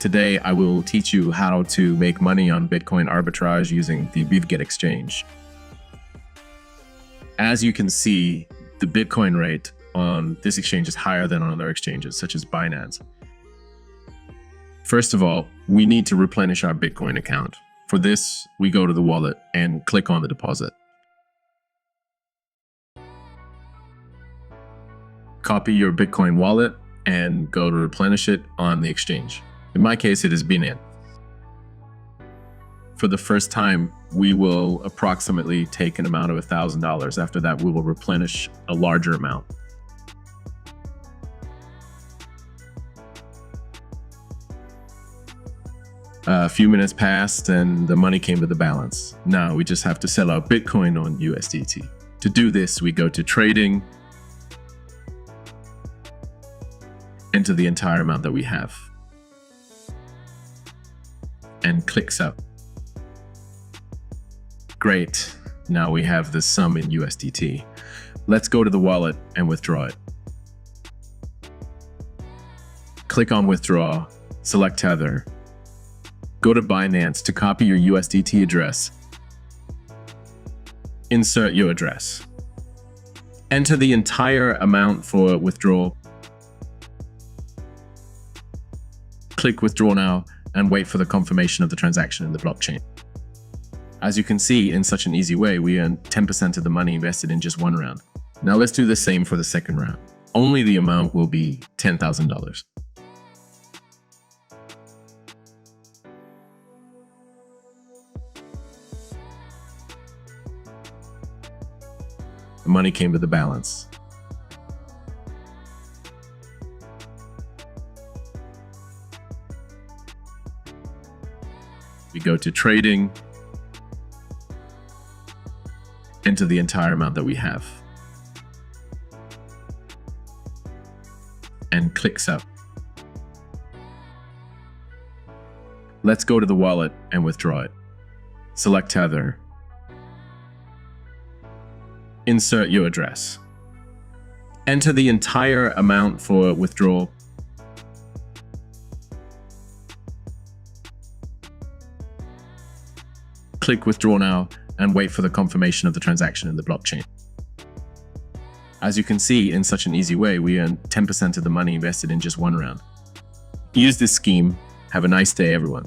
Today, I will teach you how to make money on Bitcoin arbitrage using the bivget exchange. As you can see, the Bitcoin rate on this exchange is higher than on other exchanges, such as Binance. First of all, we need to replenish our Bitcoin account. For this, we go to the wallet and click on the deposit. Copy your Bitcoin wallet and go to replenish it on the exchange. In my case, it is binance. For the first time, we will approximately take an amount of $1,000. After that, we will replenish a larger amount. A few minutes passed and the money came to the balance. Now we just have to sell our Bitcoin on USDT. To do this, we go to trading, enter the entire amount that we have, and click sell. Great, now we have the sum in USDT. Let's go to the wallet and withdraw it. Click on withdraw, select tether, go to Binance to copy your USDT address, insert your address, enter the entire amount for withdrawal, click withdraw now, and wait for the confirmation of the transaction in the blockchain. As you can see, in such an easy way, we earn 10% of the money invested in just one round. Now let's do the same for the second round. Only the amount will be $10,000. The money came to the balance. We go to trading, enter the entire amount that we have, and click sell. Let's go to the wallet and withdraw it. Select tether, insert your address, enter the entire amount for withdrawal, click withdraw now, and wait for the confirmation of the transaction in the blockchain. As you can see, in such an easy way, we earn 10% of the money invested in just one round. Use this scheme. Have a nice day, everyone.